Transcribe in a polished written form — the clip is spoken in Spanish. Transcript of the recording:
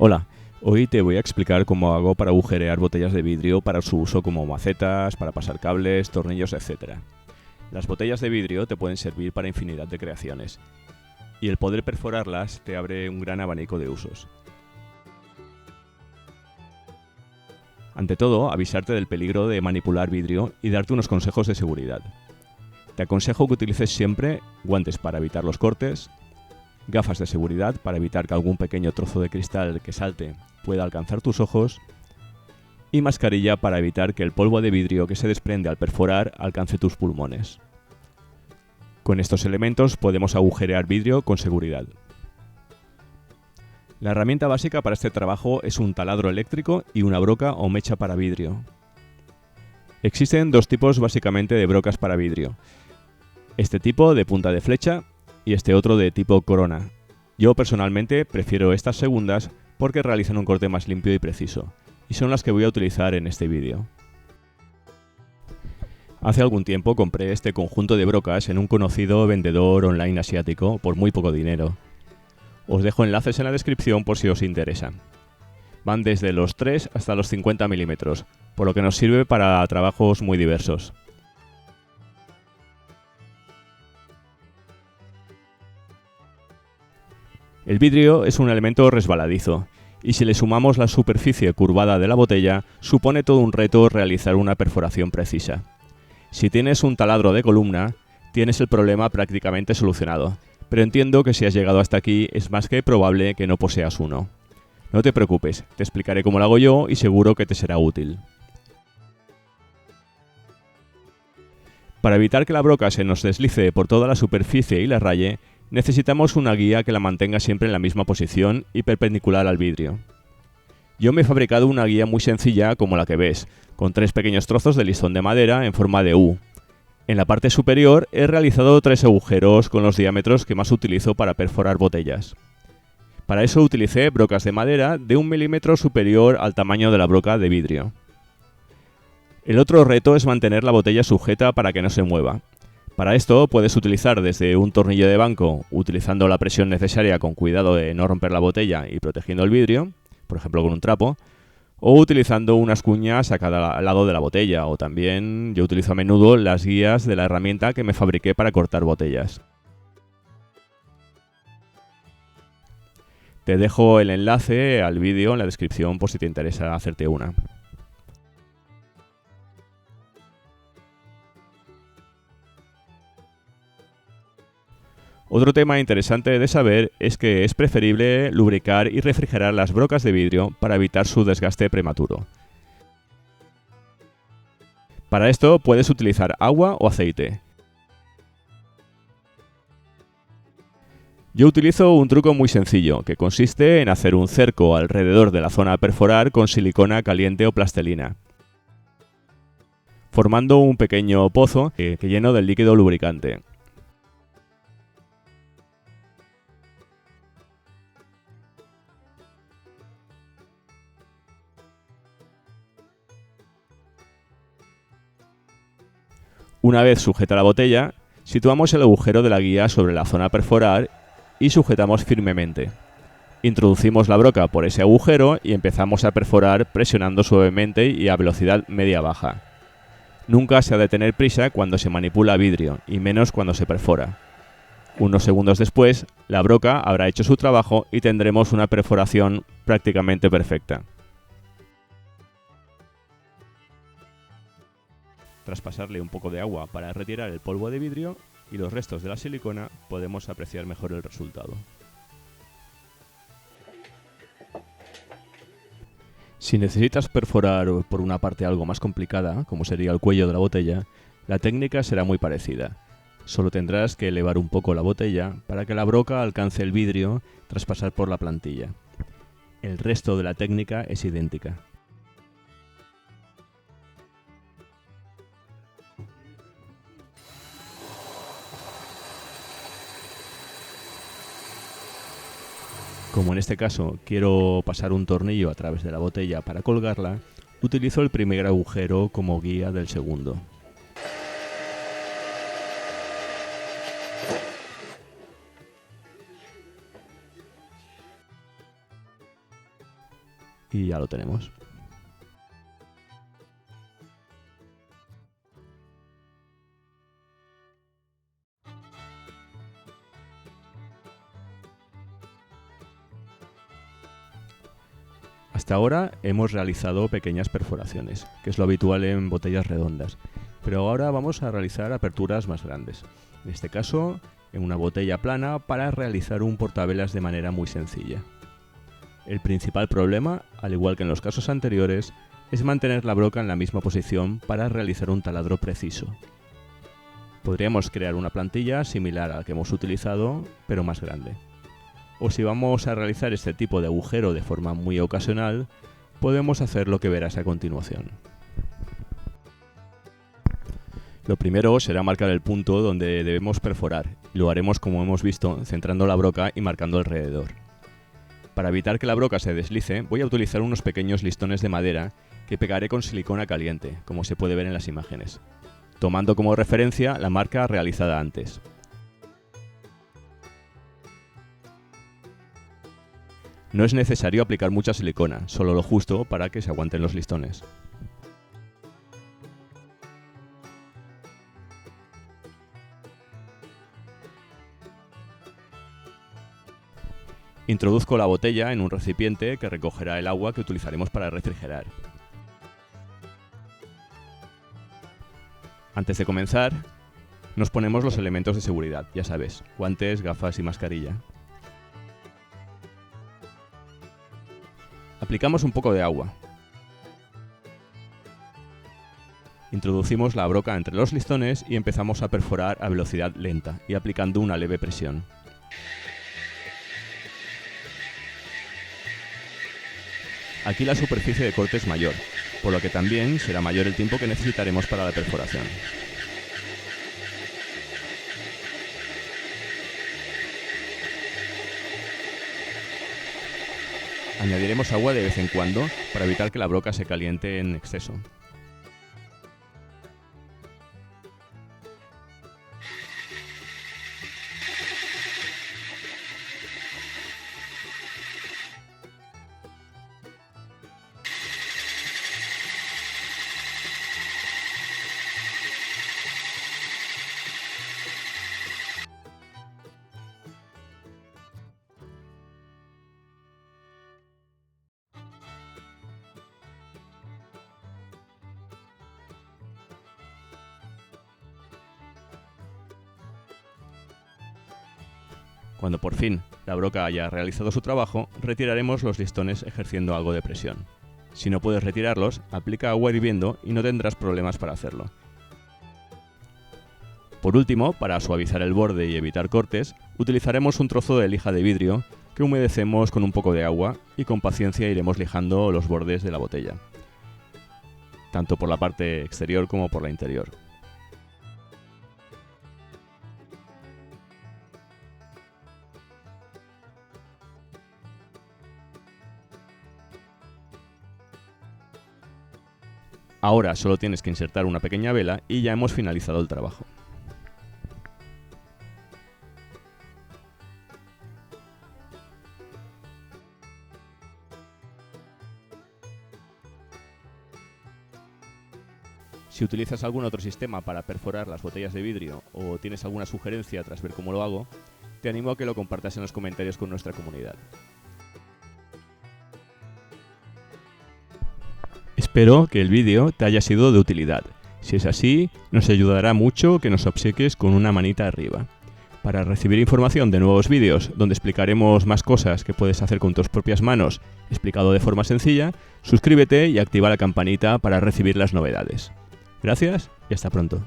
Hola, hoy te voy a explicar cómo hago para agujerear botellas de vidrio para su uso como macetas, para pasar cables, tornillos, etc. Las botellas de vidrio te pueden servir para infinidad de creaciones, y el poder perforarlas te abre un gran abanico de usos. Ante todo, avisarte del peligro de manipular vidrio y darte unos consejos de seguridad. Te aconsejo que utilices siempre guantes para evitar los cortes, gafas de seguridad para evitar que algún pequeño trozo de cristal que salte pueda alcanzar tus ojos y mascarilla para evitar que el polvo de vidrio que se desprende al perforar alcance tus pulmones. Con estos elementos podemos agujerear vidrio con seguridad. La herramienta básica para este trabajo es un taladro eléctrico y una broca o mecha para vidrio. Existen dos tipos básicamente de brocas para vidrio. Este tipo de punta de flecha y este otro de tipo corona. Yo personalmente prefiero estas segundas porque realizan un corte más limpio y preciso, y son las que voy a utilizar en este vídeo. Hace algún tiempo compré este conjunto de brocas en un conocido vendedor online asiático por muy poco dinero. Os dejo enlaces en la descripción por si os interesa. Van desde los 3 hasta los 50 milímetros, por lo que nos sirve para trabajos muy diversos. El vidrio es un elemento resbaladizo, y si le sumamos la superficie curvada de la botella, supone todo un reto realizar una perforación precisa. Si tienes un taladro de columna, tienes el problema prácticamente solucionado, pero entiendo que si has llegado hasta aquí es más que probable que no poseas uno. No te preocupes, te explicaré cómo lo hago yo y seguro que te será útil. Para evitar que la broca se nos deslice por toda la superficie y la raye, necesitamos una guía que la mantenga siempre en la misma posición y perpendicular al vidrio. Yo me he fabricado una guía muy sencilla como la que ves, con 3 pequeños trozos de listón de madera en forma de U. En la parte superior he realizado 3 agujeros con los diámetros que más utilizo para perforar botellas. Para eso utilicé brocas de madera de 1 milímetro superior al tamaño de la broca de vidrio. El otro reto es mantener la botella sujeta para que no se mueva. Para esto puedes utilizar desde un tornillo de banco, utilizando la presión necesaria con cuidado de no romper la botella y protegiendo el vidrio, por ejemplo con un trapo, o utilizando unas cuñas a cada lado de la botella, o también yo utilizo a menudo las guías de la herramienta que me fabriqué para cortar botellas. Te dejo el enlace al vídeo en la descripción por si te interesa hacerte una. Otro tema interesante de saber es que es preferible lubricar y refrigerar las brocas de vidrio para evitar su desgaste prematuro. Para esto puedes utilizar agua o aceite. Yo utilizo un truco muy sencillo, que consiste en hacer un cerco alrededor de la zona a perforar con silicona caliente o plastilina, formando un pequeño pozo que lleno del líquido lubricante. Una vez sujeta la botella, situamos el agujero de la guía sobre la zona a perforar y sujetamos firmemente. Introducimos la broca por ese agujero y empezamos a perforar presionando suavemente y a velocidad media-baja. Nunca se ha de tener prisa cuando se manipula vidrio, y menos cuando se perfora. Unos segundos después, la broca habrá hecho su trabajo y tendremos una perforación prácticamente perfecta. Tras pasarle un poco de agua para retirar el polvo de vidrio y los restos de la silicona, podemos apreciar mejor el resultado. Si necesitas perforar por una parte algo más complicada, como sería el cuello de la botella, la técnica será muy parecida. Solo tendrás que elevar un poco la botella para que la broca alcance el vidrio tras pasar por la plantilla. El resto de la técnica es idéntica. Como en este caso quiero pasar un tornillo a través de la botella para colgarla, utilizo el primer agujero como guía del segundo. y ya lo tenemos. Hasta ahora hemos realizado pequeñas perforaciones, que es lo habitual en botellas redondas, pero ahora vamos a realizar aperturas más grandes. En este caso, en una botella plana para realizar un portavelas de manera muy sencilla. El principal problema, al igual que en los casos anteriores, es mantener la broca en la misma posición para realizar un taladro preciso. Podríamos crear una plantilla similar a la que hemos utilizado, pero más grande. O si vamos a realizar este tipo de agujero de forma muy ocasional, podemos hacer lo que verás a continuación. Lo primero será marcar el punto donde debemos perforar, y lo haremos como hemos visto, centrando la broca y marcando alrededor. Para evitar que la broca se deslice, voy a utilizar unos pequeños listones de madera que pegaré con silicona caliente, como se puede ver en las imágenes, tomando como referencia la marca realizada antes. No es necesario aplicar mucha silicona, solo lo justo para que se aguanten los listones. Introduzco la botella en un recipiente que recogerá el agua que utilizaremos para refrigerar. Antes de comenzar, nos ponemos los elementos de seguridad, ya sabes, guantes, gafas y mascarilla. Aplicamos un poco de agua. Introducimos la broca entre los listones y empezamos a perforar a velocidad lenta y aplicando una leve presión. Aquí la superficie de corte es mayor, por lo que también será mayor el tiempo que necesitaremos para la perforación. Añadiremos agua de vez en cuando para evitar que la broca se caliente en exceso. Cuando por fin la broca haya realizado su trabajo, retiraremos los listones ejerciendo algo de presión. Si no puedes retirarlos, aplica agua hirviendo y no tendrás problemas para hacerlo. Por último, para suavizar el borde y evitar cortes, utilizaremos un trozo de lija de vidrio que humedecemos con un poco de agua y con paciencia iremos lijando los bordes de la botella, tanto por la parte exterior como por la interior. Ahora solo tienes que insertar una pequeña vela y ya hemos finalizado el trabajo. Si utilizas algún otro sistema para perforar las botellas de vidrio o tienes alguna sugerencia tras ver cómo lo hago, te animo a que lo compartas en los comentarios con nuestra comunidad. Espero que el vídeo te haya sido de utilidad. Si es así, nos ayudará mucho que nos obsequies con una manita arriba. Para recibir información de nuevos vídeos donde explicaremos más cosas que puedes hacer con tus propias manos, explicado de forma sencilla, suscríbete y activa la campanita para recibir las novedades. Gracias y hasta pronto.